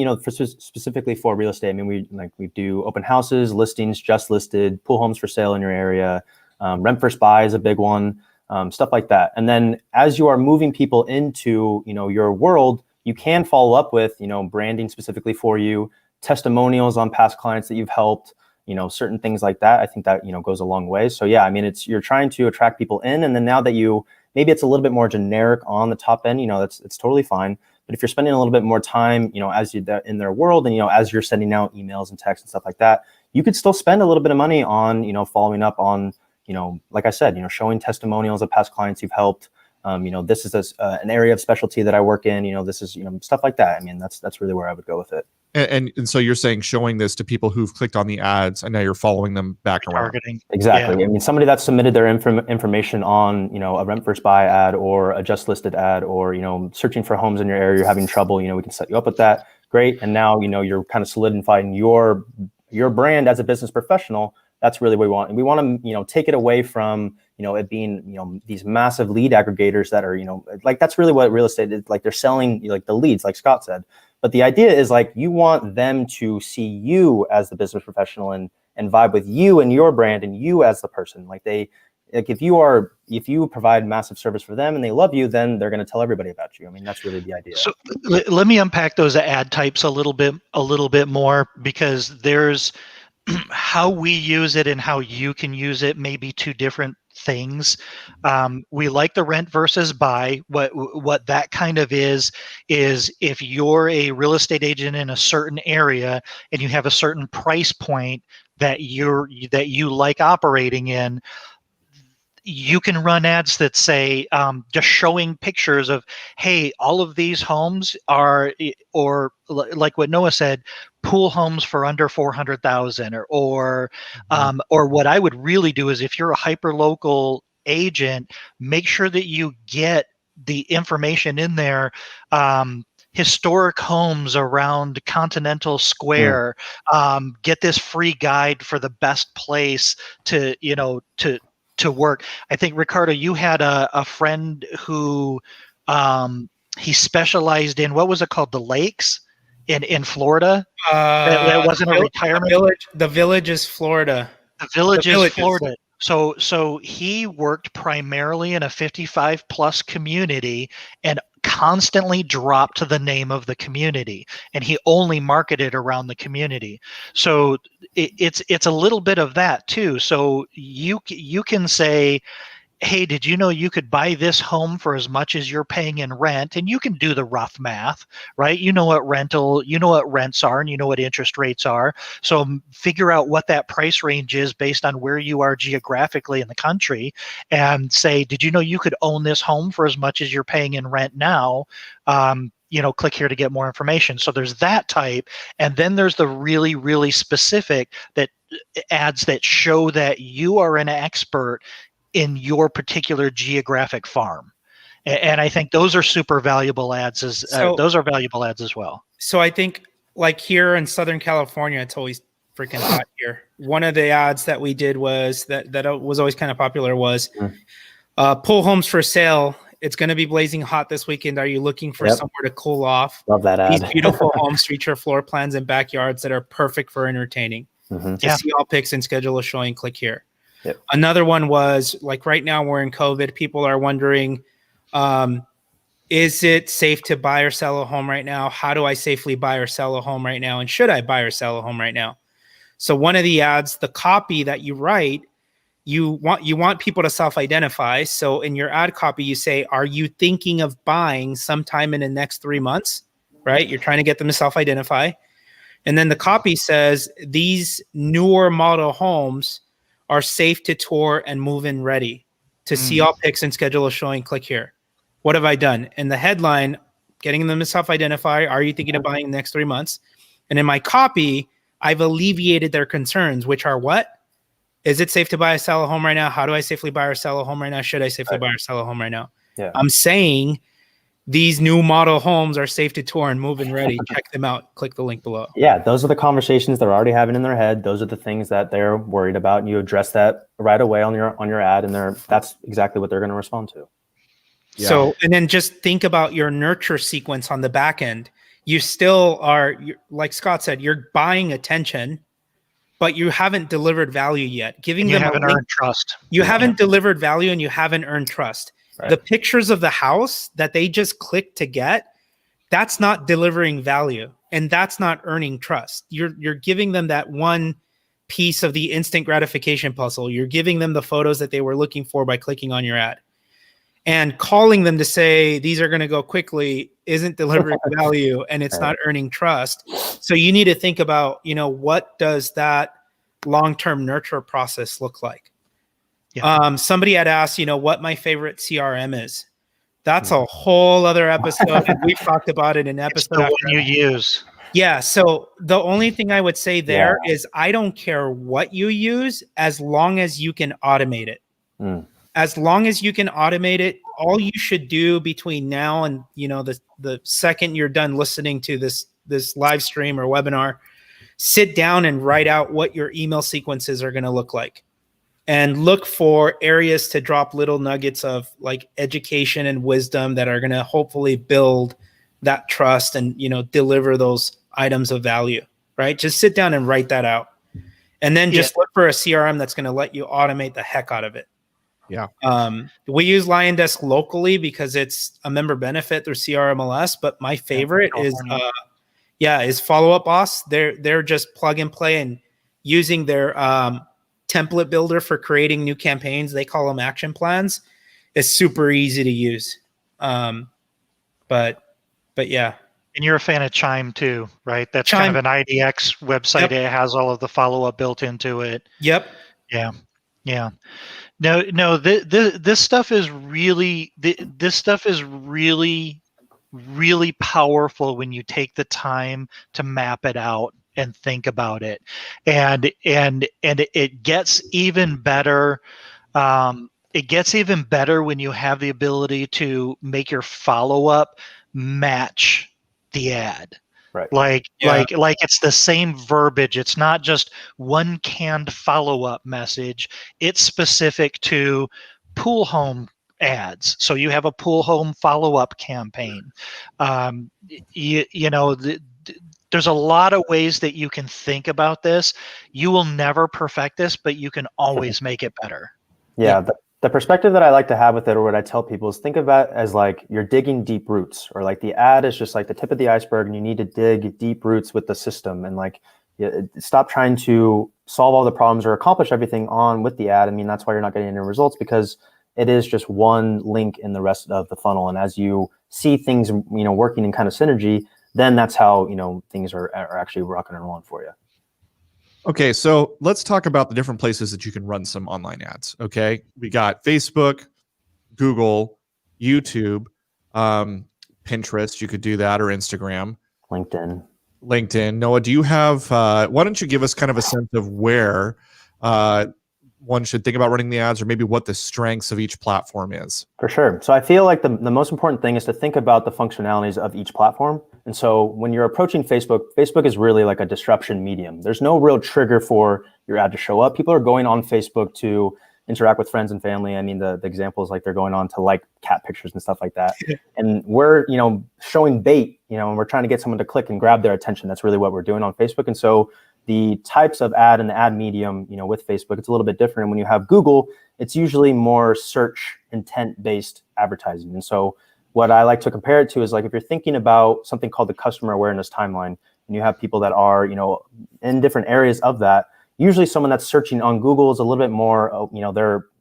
specifically for real estate, we do open houses, listings, just listed, pool homes for sale in your area, rent first buy is a big one. Stuff like that. And then as you are moving people into, your world, you can follow up with, branding specifically for you, testimonials on past clients that you've helped, certain things like that. I think that, goes a long way. So yeah, you're trying to attract people in, and then now that maybe it's a little bit more generic on the top end, it's totally fine. But if you're spending a little bit more time, as you're in their world, and, as you're sending out emails and texts and stuff like that, you could still spend a little bit of money on, following up on, like I said, showing testimonials of past clients you've helped. This is an area of specialty that I work in. This is, stuff like that. That's really where I would go with it. And so you're saying showing this to people who've clicked on the ads, and now you're following them back around. Targeting. Exactly. Yeah. Somebody that submitted their information on, a rent first buy ad or a just listed ad, or, searching for homes in your area, you're having trouble, we can set you up with that. Great. And now, you're kind of solidifying your brand as a business professional. That's really what we want. And we want to, take it away from, it being, these massive lead aggregators that are, that's really what real estate is. They're selling the leads, like Scott said. But the idea is you want them to see you as the business professional and vibe with you and your brand and you as the person. If you provide massive service for them and they love you, then they're going to tell everybody about you. That's really the idea. So let me unpack those ad types a little bit more, because there's how we use it and how you can use it may be two different things. We like the rent versus buy. What that kind of is if you're a real estate agent in a certain area and you have a certain price point that you like operating in, you can run ads that say, just showing pictures of, hey, all of these homes are, or like what Noah said, pool homes for under 400,000, or what I would really do is, if you're a hyper local agent, make sure that you get the information in there. Historic homes around Continental Square. Get this free guide for the best place to work. I think, Ricardo, you had a friend who he specialized in, what was it called, the lakes in Florida? That wasn't a retirement village. The Village is Florida. The Village is Florida. So he worked primarily in a 55 plus community, and constantly dropped the name of the community, and he only marketed around the community. So it's a little bit of that too. So you can say, hey, did you know you could buy this home for as much as you're paying in rent? And you can do the rough math, right? You know what rents are, and you know what interest rates are. So figure out what that price range is based on where you are geographically in the country, and say, did you know you could own this home for as much as you're paying in rent now? Click here to get more information. So there's that type. And then there's the really, really specific that ads that show that you are an expert in your particular geographic farm. And I think those are super valuable ads those are valuable ads as well. So I think like here in Southern California, it's always freaking hot here. One of the ads that we did was that was always kind of popular was pool homes for sale. It's going to be blazing hot this weekend. Are you looking for somewhere to cool off? Love that ad. These beautiful homes feature floor plans and backyards that are perfect for entertaining. To see all pics and schedule a showing, click here. Yep. Another one was like right now we're in COVID. People are wondering, is it safe to buy or sell a home right now? How do I safely buy or sell a home right now? And should I buy or sell a home right now? So one of the ads, the copy that you write, you want people to self-identify. So in your ad copy, you say, are you thinking of buying sometime in the next 3 months? Right? You're trying to get them to self-identify. And then the copy says these newer model homes are safe to tour and move-in ready. To see all pics and schedule a showing, click here. What have I done? In the headline, getting them to self-identify, are you thinking of buying in the next 3 months? And in my copy, I've alleviated their concerns, which are what? Is it safe to buy or sell a home right now? How do I safely buy or sell a home right now? Should I safely buy or sell a home right now? Yeah. I'm saying these new model homes are safe to tour and move-in ready. Check them out. Click the link below. Yeah, those are the conversations they're already having in their head. Those are the things that they're worried about, and you address that right away on your ad, and that's exactly what they're going to respond to. Yeah. So, and then just think about your nurture sequence on the back end. You still are, like Scott said, you're buying attention, but you haven't delivered value yet. Giving You them haven't earned trust. You haven't delivered value, and you haven't earned trust. Right. The pictures of the house that they just clicked to get, that's not delivering value, and that's not earning trust. You're giving them that one piece of the instant gratification puzzle. You're giving them the photos that they were looking for by clicking on your ad. And calling them to say these are going to go quickly isn't delivering value, and it's not earning trust. So you need to think about, what does that long-term nurture process look like? Yeah. Somebody had asked, what my favorite CRM is. That's a whole other episode, and we've talked about it in It's episode. the one you use. Yeah. So the only thing I would say there is I don't care what you use as long as you can automate it. As long as you can automate it, all you should do between now and the second you're done listening to this live stream or webinar, sit down and write out what your email sequences are going to look like. And look for areas to drop little nuggets of like education and wisdom that are going to hopefully build that trust and, deliver those items of value, right? Just sit down and write that out. And then just look for a CRM that's going to let you automate the heck out of it. Yeah. We use LionDesk locally because it's a member benefit through CRMLS, but my favorite is Follow Up Boss. They're just plug and play and using their template builder for creating new campaigns. They call them action plans. It's super easy to use. But yeah. And you're a fan of Chime too, right? That's Chime. kind of an IDX website. Yep. It has all of the follow-up built into it. Yep. Yeah. No. This stuff is really really powerful when you take the time to map it out and think about it, and it gets even better. It gets even better when you have the ability to make your follow-up match the ad. Right. Like it's the same verbiage. It's not just one canned follow-up message. It's specific to pool home ads. So you have a pool home follow-up campaign. There's a lot of ways that you can think about this. You will never perfect this, but you can always make it better. Yeah, The perspective that I like to have with it, or what I tell people, is think about it as like you're digging deep roots, or like the ad is just like the tip of the iceberg, and you need to dig deep roots with the system, and like stop trying to solve all the problems or accomplish everything on with the ad. I mean, that's why you're not getting any results, because it is just one link in the rest of the funnel. And as you see things, working in kind of synergy, then that's how, things are actually rocking and rolling for you. Okay, so let's talk about the different places that you can run some online ads. Okay, we got Facebook, Google, YouTube, Pinterest. You could do that, or Instagram, LinkedIn. Noah, do you have? Why don't you give us kind of a sense of where one should think about running the ads, or maybe what the strengths of each platform is? For sure. So I feel like the most important thing is to think about the functionalities of each platform. And so when you're approaching Facebook, Facebook is really like a disruption medium. There's no real trigger for your ad to show up. People are going on Facebook to interact with friends and family. I mean, the example is like they're going on to like cat pictures and stuff like that. And we're, showing bait, and we're trying to get someone to click and grab their attention. That's really what we're doing on Facebook. And so the types of ad and the ad medium, with Facebook, it's a little bit different. And when you have Google, it's usually more search intent-based advertising. And so what I like to compare it to is like if you're thinking about something called the customer awareness timeline, and you have people that are, in different areas of that, usually someone that's searching on Google is a little bit more,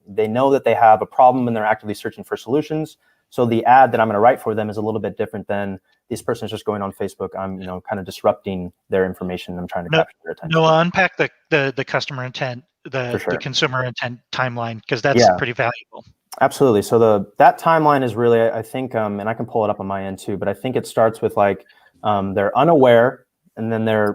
they know that they have a problem and they're actively searching for solutions. So the ad that I'm going to write for them is a little bit different than this person is just going on Facebook. I'm, kind of disrupting their information. I'm trying to capture their attention. No, unpack the customer intent, the consumer intent timeline, because that's pretty valuable. Absolutely. So that timeline is really, I think, and I can pull it up on my end too, but I think it starts with like they're unaware, and then they're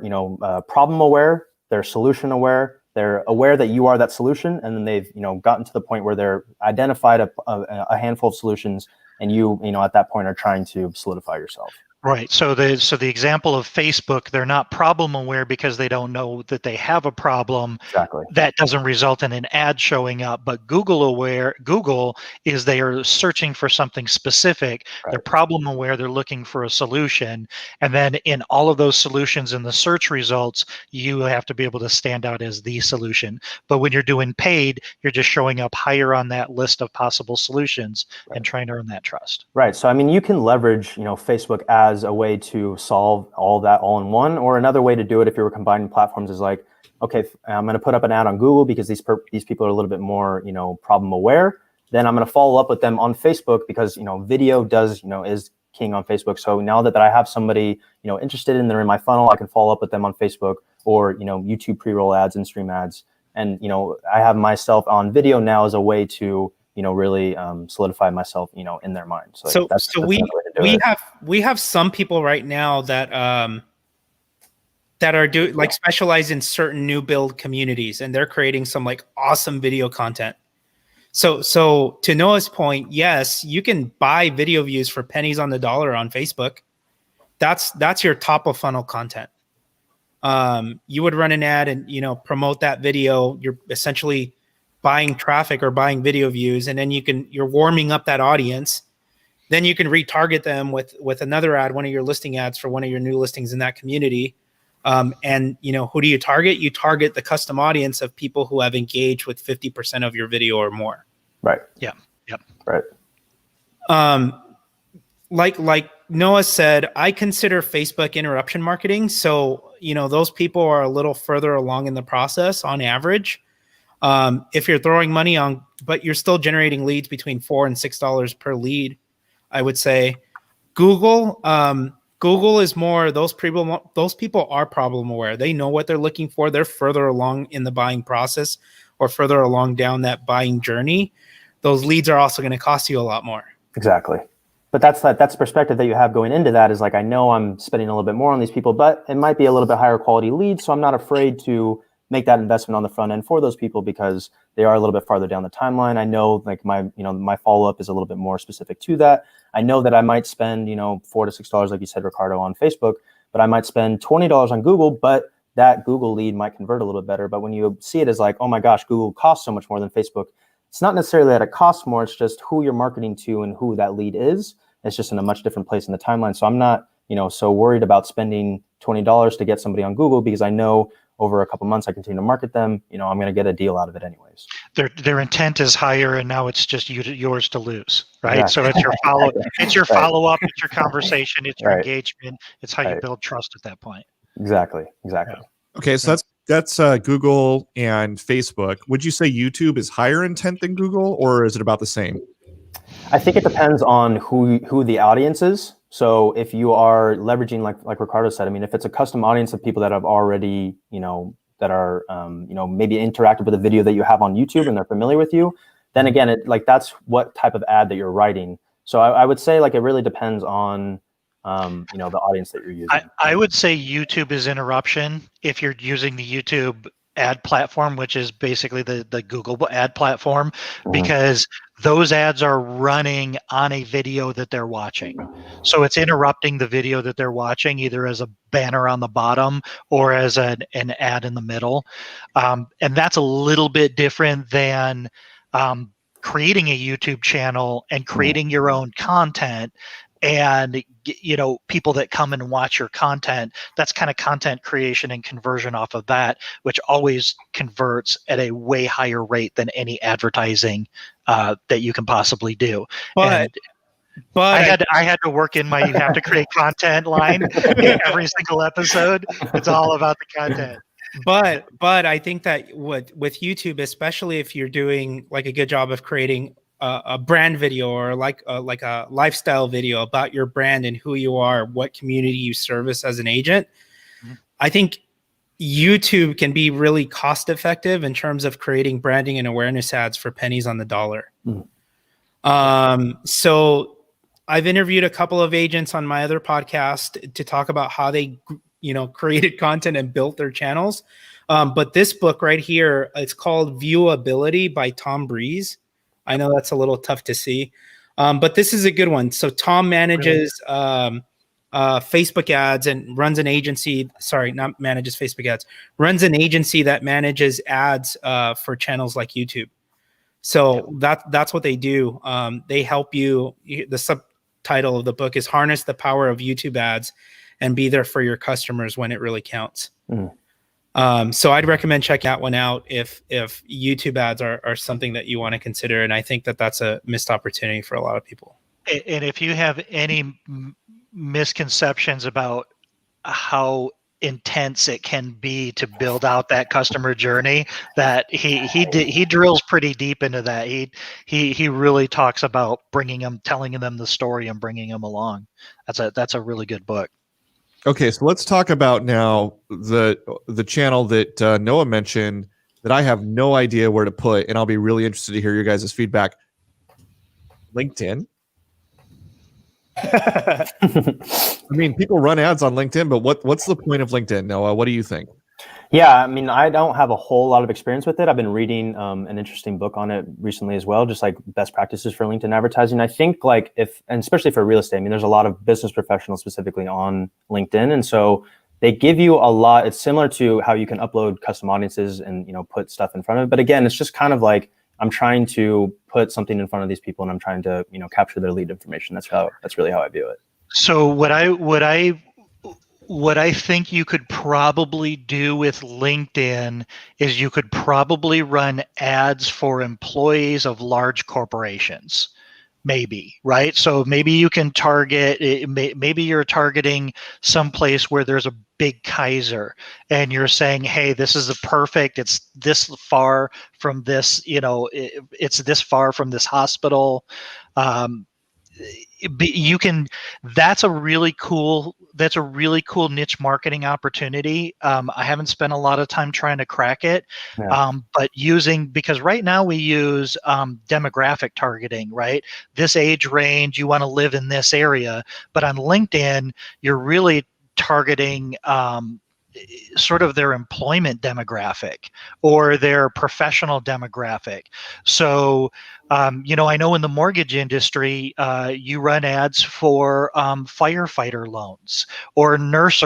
problem aware, they're solution aware, they're aware that you are that solution, and then they've gotten to the point where they're identified a handful of solutions, and you at that point are trying to solidify yourself. Right. So the example of Facebook, they're not problem aware because they don't know that they have a problem. Exactly. That doesn't result in an ad showing up. But Google is they are searching for something specific. Right. They're problem aware. They're looking for a solution. And then in all of those solutions in the search results, you have to be able to stand out as the solution. But when you're doing paid, you're just showing up higher on that list of possible solutions and trying to earn that trust. Right. So, I mean, you can leverage, Facebook as a way to solve all that all in one, or another way to do it if you were combining platforms is like, okay, I'm going to put up an ad on Google because these people are a little bit more, problem aware. Then I'm going to follow up with them on Facebook because, video is king on Facebook. So now that I have somebody, interested in, they're in my funnel, I can follow up with them on Facebook or, YouTube pre-roll ads and stream ads. And, I have myself on video now as a way to, really solidify myself, in their mind. So we have some people right now that are specialize in certain new build communities, and they're creating some like awesome video content. So to Noah's point, yes, you can buy video views for pennies on the dollar on Facebook. That's your top of funnel content. You would run an ad and promote that video. You're essentially buying traffic or buying video views, and then you're warming up that audience. Then you can retarget them with another ad, one of your listing ads for one of your new listings in that community. And who do you target? You target the custom audience of people who have engaged with 50% of your video or more. Right. Yeah. Yep. Right. Like Noah said, I consider Facebook interruption marketing. So, those people are a little further along in the process on average. If you're throwing money on, but you're still generating leads between $4 and $6 per lead, I would say. Google is more, those people are problem aware. They know what they're looking for. They're further along in the buying process or further along down that buying journey. Those leads are also going to cost you a lot more. Exactly. But that's the perspective that you have going into that is like, I know I'm spending a little bit more on these people, but it might be a little bit higher quality leads. So I'm not afraid to make that investment on the front end for those people because they are a little bit farther down the timeline. I know like my follow-up is a little bit more specific to that. I know that I might spend, $4 to $6, like you said, Ricardo, on Facebook, but I might spend $20 on Google, but that Google lead might convert a little bit better. But when you see it as like, oh my gosh, Google costs so much more than Facebook, it's not necessarily that it costs more. It's just who you're marketing to and who that lead is. It's just in a much different place in the timeline. So I'm not, so worried about spending $20 to get somebody on Google because I know over a couple months, I continue to market them, I'm going to get a deal out of it anyways. Their intent is higher, and now it's just yours to lose, right? Exactly. So it's your follow, it's your Right. follow up, it's your conversation, it's your Right. engagement, it's how you Right. build trust at that point. Exactly. Yeah. Okay, so that's Google and Facebook. Would you say YouTube is higher intent than Google, or is it about the same? I think it depends on who the audience is. So if you are leveraging, like Ricardo said, I mean, if it's a custom audience of people that have already, that are, maybe interactive with the video that you have on YouTube and they're familiar with you, then again, that's what type of ad that you're writing. So I would say it really depends on, the audience that you're using. I would say YouTube is interruption if you're using the YouTube ad platform, which is basically the Google ad platform, because those ads are running on a video that they're watching. So it's interrupting the video that they're watching, either as a banner on the bottom or as an ad in the middle. And that's a little bit different than creating a YouTube channel and creating your own content. And people that come and watch your content, that's kind of content creation and conversion off of that, which always converts at a way higher rate than any advertising that you can possibly do. But I had to work in my you have to create content line in every single episode. It's all about the content. But I think that with YouTube, especially if you're doing a good job of creating a brand video or like a lifestyle video about your brand and who you are, what community you service as an agent, I think YouTube can be really cost effective in terms of creating branding and awareness ads for pennies on the dollar. So I've interviewed a couple of agents on my other podcast to talk about how they created content and built their channels. But this book right here, it's called Viewability by Tom Breeze. I know that's a little tough to see, but this is a good one. So Tom manages Facebook ads and runs an agency. Sorry, not manages Facebook ads. Runs an agency that manages ads for channels like YouTube. So that's what they do. They help you. The subtitle of the book is "Harness the Power of YouTube Ads and Be There for Your Customers When It Really Counts." So I'd recommend checking that one out if YouTube ads are something that you want to consider. And I think that that's a missed opportunity for a lot of people. And if you have any misconceptions about how intense it can be to build out that customer journey, that he drills pretty deep into that. He really talks about telling them the story and bringing them along. That's a really good book. Okay, so let's talk about now the channel that Noah mentioned that I have no idea where to put, and I'll be really interested to hear your guys' feedback. LinkedIn. I mean, people run ads on LinkedIn, but what's the point of LinkedIn, Noah? What do you think? Yeah, I mean, I don't have a whole lot of experience with it. I've been reading an interesting book on it recently as well, just like best practices for LinkedIn advertising. I think and especially for real estate, I mean, there's a lot of business professionals specifically on LinkedIn. And so they give you a lot. It's similar to how you can upload custom audiences and, put stuff in front of it. But again, it's just kind of like, I'm trying to put something in front of these people and I'm trying to, capture their lead information. That's really how I view it. So what I think you could probably do with LinkedIn is you could probably run ads for employees of large corporations, maybe, right? So maybe you can maybe you're targeting someplace where there's a big Kaiser and you're saying, hey, this is it's this far from this, it's this far from this hospital. That's a really cool niche marketing opportunity. I haven't spent a lot of time trying to crack it, but because right now we use demographic targeting, right? This age range, you want to live in this area, but on LinkedIn, you're really targeting sort of their employment demographic or their professional demographic. So, I know in the mortgage industry, you run ads for firefighter loans or nurse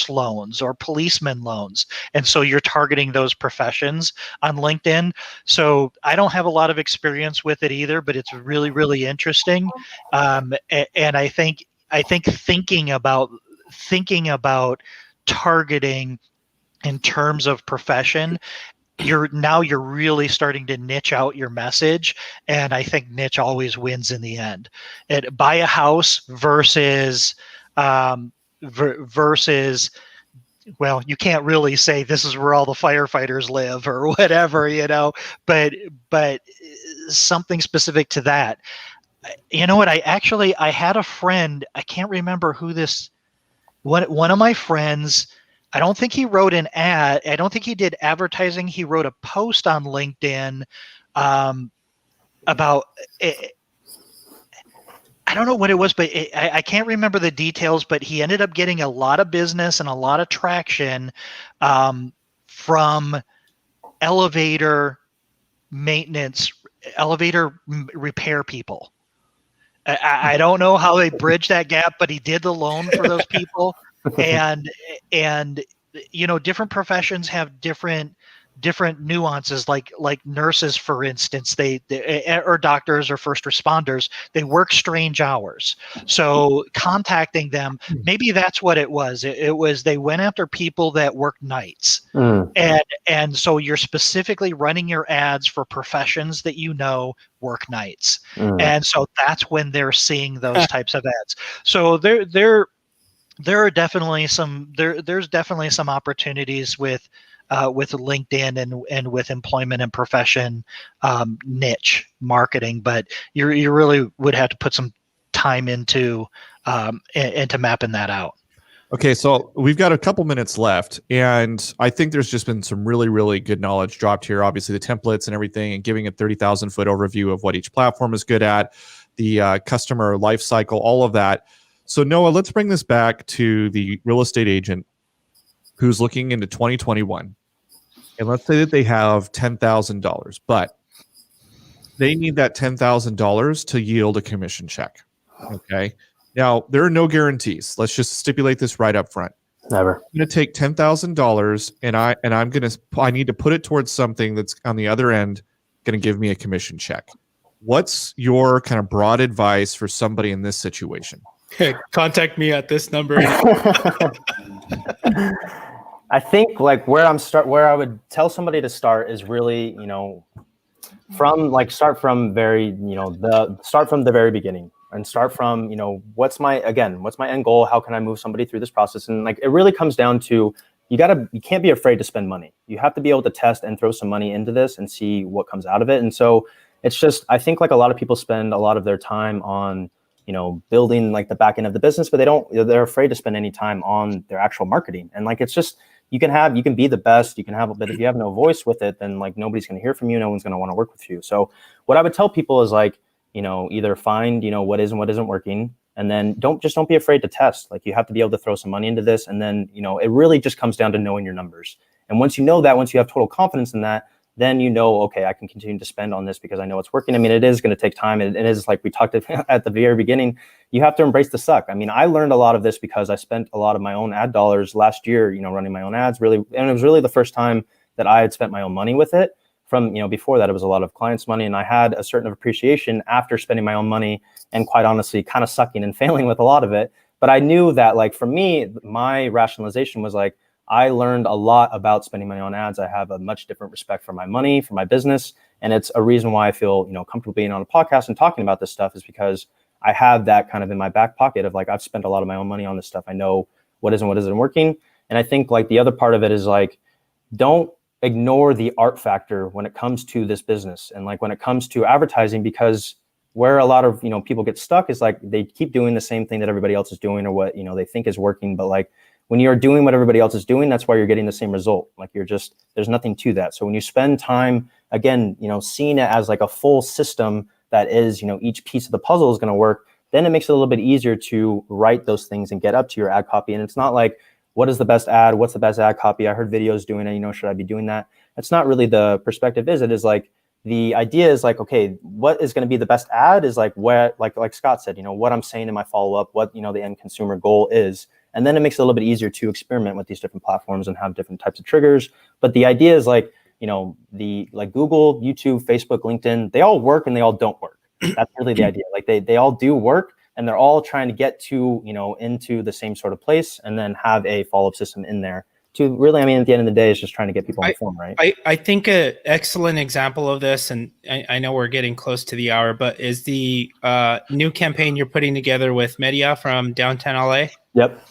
loans or policeman loans. And so you're targeting those professions on LinkedIn. So I don't have a lot of experience with it either, but it's really, really interesting. And I think thinking about targeting in terms of profession, you're really starting to niche out your message, and I think niche always wins in the end. Buy a house versus versus, well, you can't really say this is where all the firefighters live or whatever, but something specific to that. You know what? I had a friend, I can't remember who this, one of my friends, I don't think he wrote an ad. I don't think he did advertising. He wrote a post on LinkedIn about it. I don't know what it was, but I can't remember the details, but he ended up getting a lot of business and a lot of traction from elevator maintenance, elevator repair people. I don't know how they bridged that gap, but he did the loan for those people. and different professions have different nuances, like nurses, for instance, they or doctors or first responders, they work strange hours. So contacting them, maybe that's what it was. It was they went after people that work nights. And so you're specifically running your ads for professions that work nights. And so that's when they're seeing those types of ads. So there are definitely there's definitely some opportunities with LinkedIn and with employment and profession niche marketing, but you really would have to put some time into mapping that out. Okay, so we've got a couple minutes left, and I think there's just been some really, really good knowledge dropped here. Obviously, the templates and everything, and giving a 30,000-foot overview of what each platform is good at, the customer life cycle, all of that. So Noah, let's bring this back to the real estate agent who's looking into 2021. And let's say that they have $10,000, but they need that $10,000 to yield a commission check. Okay. Now, there are no guarantees. Let's just stipulate this right up front. Never. I'm going to take $10,000 and I need to put it towards something that's on the other end going to give me a commission check. What's your kind of broad advice for somebody in this situation? Contact me at this number. I think where I would tell somebody to start is really, start from the very beginning, and start from, what's my end goal? How can I move somebody through this process? And it really comes down to, you can't be afraid to spend money. You have to be able to test and throw some money into this and see what comes out of it. And so it's just, I think a lot of people spend a lot of their time on, building the back end of the business, but they're afraid to spend any time on their actual marketing. And it's just, you can be the best, but if you have no voice with it, then nobody's going to hear from you. No one's going to want to work with you. So what I would tell people is either find, what is and what isn't working. And then don't be afraid to test. You have to be able to throw some money into this. And then, it really just comes down to knowing your numbers. And once you have total confidence in that, then okay, I can continue to spend on this because I know it's working. I mean, it is going to take time. It is, like we talked at the very beginning, you have to embrace the suck. I mean, I learned a lot of this because I spent a lot of my own ad dollars last year, running my own ads, really. And it was really the first time that I had spent my own money with it. From, before that, it was a lot of clients' money. And I had a certain appreciation after spending my own money and, quite honestly, kind of sucking and failing with a lot of it. But I knew that, for me, my rationalization was I learned a lot about spending money on ads. I have a much different respect for my money, for my business. And it's a reason why I feel, comfortable being on a podcast and talking about this stuff, is because I have that kind of in my back pocket of I've spent a lot of my own money on this stuff. I know what is and what isn't working. And I think the other part of it is don't ignore the art factor when it comes to this business. And when it comes to advertising, because where a lot of, people get stuck is they keep doing the same thing that everybody else is doing, or what, they think is working. But when you're doing what everybody else is doing, that's why you're getting the same result. There's nothing to that. So when you spend time, again, seeing it as a full system that is, each piece of the puzzle is going to work, then it makes it a little bit easier to write those things and get up to your ad copy. And it's not what is the best ad? What's the best ad copy? I heard videos doing it, should I be doing that? It's not really the perspective. It is the idea is okay, what is going to be the best ad is where, like Scott said, what I'm saying in my follow-up, what, the end consumer goal is. And then it makes it a little bit easier to experiment with these different platforms and have different types of triggers. But the idea is the Google, YouTube, Facebook, LinkedIn, they all work and they all don't work. That's really the idea. They all do work, and they're all trying to get to, into the same sort of place, and then have a follow-up system in there to really, I mean, at the end of the day, it's just trying to get people on the phone, right? I think an excellent example of this, and I know we're getting close to the hour, but is the new campaign you're putting together with Media from downtown LA. Yep.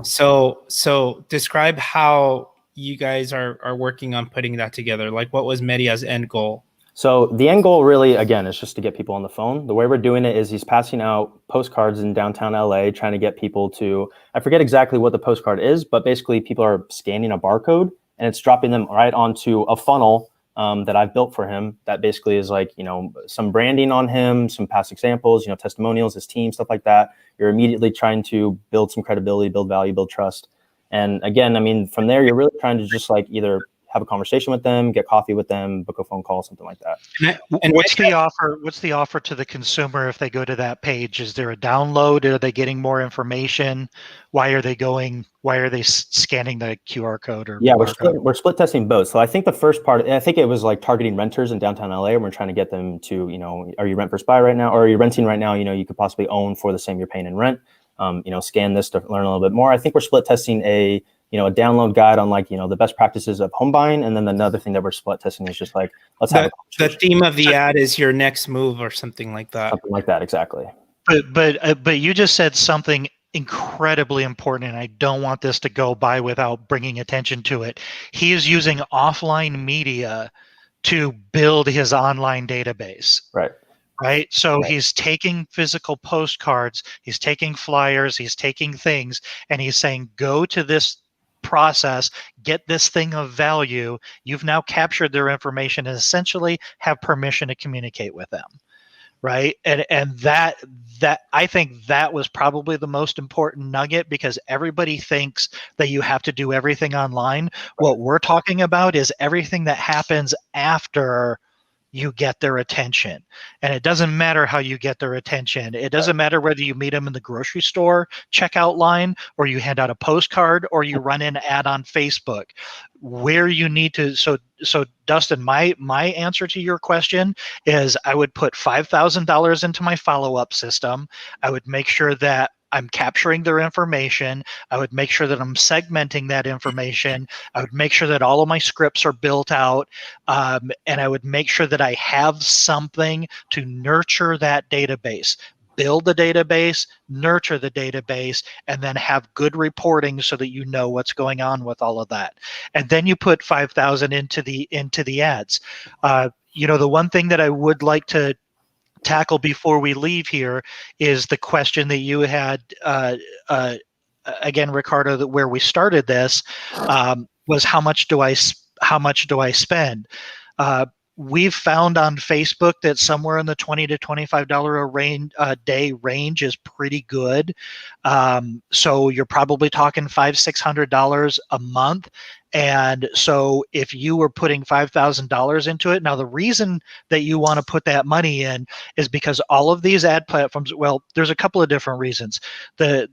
So describe how you guys are working on putting that together. Like, what was Media's end goal? So the end goal really, again, is just to get people on the phone. The way we're doing it is he's passing out postcards in downtown LA, trying to get people to, I forget exactly what the postcard is, but basically people are scanning a barcode and it's dropping them right onto a funnel that I've built for him. That basically is like, you know, some branding on him, some past examples, you know, testimonials, his team, stuff like that. You're immediately trying to build some credibility, build value, build trust. And again, I mean, from there, you're really trying to just like either have a conversation with them, get coffee with them, book a phone call, something like that. And what's the offer? What's the offer to the consumer if they go to that page? Is there a download? Are they getting more information? Why are they scanning the QR code? Or yeah, we're split testing both. So I think the first part, I think it was like targeting renters in downtown LA, and we're trying to get them to, you know, are you rent versus buy right now, or are you renting right now? You know, you could possibly own for the same you're paying in rent. You know, scan this to learn a little bit more. I think we're split testing a download guide on like, you know, the best practices of home buying. And then another thing that we're split testing is just like, let's have the theme of the ad is your next move or something like that. Something like that, exactly. But you just said something incredibly important, and I don't want this to go by without bringing attention to it. He is using offline media to build his online database. Right. So he's taking physical postcards, he's taking flyers, he's taking things, and he's saying, go to this process, get this thing of value. You've now captured their information and essentially have permission to communicate with them. Right. And that I think that was probably the most important nugget, because everybody thinks that you have to do everything online. Right. What we're talking about is everything that happens after you get their attention. And it doesn't matter how you get their attention. It doesn't matter whether you meet them in the grocery store checkout line, or you hand out a postcard, or you run an ad on Facebook. Where you need to, so Dustin, my answer to your question is I would put $5,000 into my follow-up system. I would make sure that I'm capturing their information. I would make sure that I'm segmenting that information. I would make sure that all of my scripts are built out. And I would make sure that I have something to nurture that database, build the database, nurture the database, and then have good reporting so that you know what's going on with all of that. And then you put 5,000 into the ads. You know, the one thing that I would like to tackle before we leave here is the question that you had again, Ricardo, that where we started this was how much do I spend? We've found on Facebook that somewhere in the $20 to $25 a day range is pretty good. So you're probably talking $500-600 a month. And so if you were putting $5,000 into it, now the reason that you want to put that money in is because all of these ad platforms, well, there's a couple of different reasons. The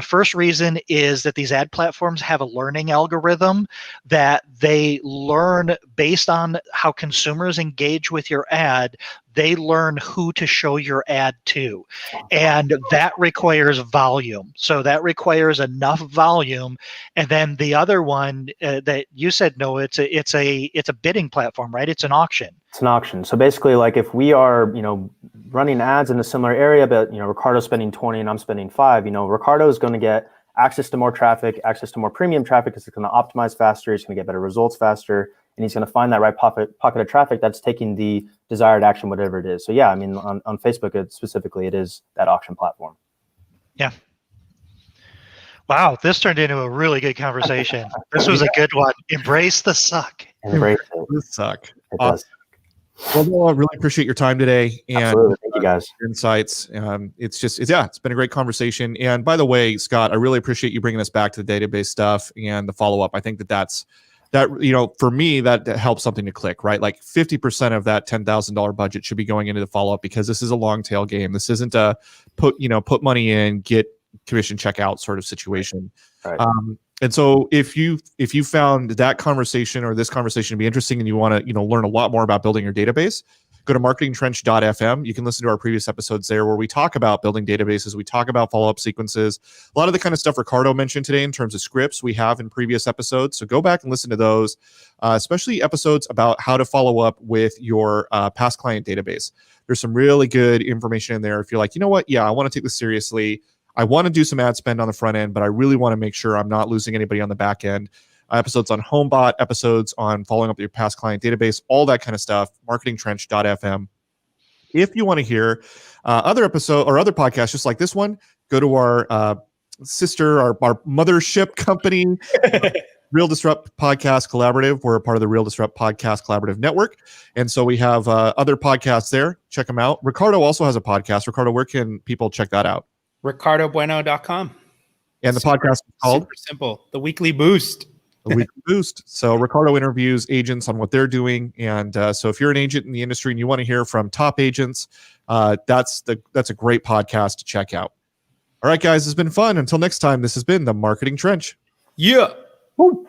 first reason is that these ad platforms have a learning algorithm that they learn based on how consumers engage with your ad. They learn who to show your ad to, and that requires volume. So that requires enough volume. And then the other one that you said, no, it's a bidding platform, right? It's an auction. It's an auction. So basically, like if we are, you know, running ads in a similar area, but you know, Ricardo's spending 20 and I'm spending 5, you know, Ricardo is going to get access to more traffic, access to more premium traffic, because it's going to optimize faster. He's going to get better results faster. And he's going to find that right pocket of traffic that's taking the desired action, whatever it is. So yeah, I mean, on Facebook specifically, it is that auction platform. Yeah. Wow, this turned into a really good conversation. This was a good one. Embrace the suck. Embrace the suck. It does. Well, I really appreciate your time today and absolutely. Thank you guys. Your insights. It's been a great conversation. And by the way, Scott, I really appreciate you bringing us back to the database stuff and the follow-up. I think that you know, for me, that helps something to click, right? Like 50% of that $10,000 budget should be going into the follow-up, because this is a long tail game. This isn't a put money in, get commission check out sort of situation. Right. And so if you found that conversation or this conversation to be interesting and you want to, you know, learn a lot more about building your database, go to marketingtrench.fm. You can listen to our previous episodes there where we talk about building databases. We talk about follow-up sequences. A lot of the kind of stuff Ricardo mentioned today in terms of scripts we have in previous episodes. So go back and listen to those, especially episodes about how to follow up with your past client database. There's some really good information in there. If you're like, you know what? Yeah, I want to take this seriously. I want to do some ad spend on the front end, but I really want to make sure I'm not losing anybody on the back end. Episodes on HomeBot, episodes on following up your past client database, all that kind of stuff. Marketingtrench.fm. If you want to hear other episode or other podcasts just like this one, go to our sister, our mothership company, Real Disrupt Podcast Collaborative. We're a part of the Real Disrupt Podcast Collaborative Network. And so we have other podcasts there. Check them out. Ricardo also has a podcast. Ricardo, where can people check that out? RicardoBueno.com. And the podcast is called? Super simple. The Weekly Boost. The Weekly Boost. So Ricardo interviews agents on what they're doing. And so if you're an agent in the industry and you want to hear from top agents, that's a great podcast to check out. All right, guys, it's been fun. Until next time, this has been the Marketing Trench. Yeah. Woo.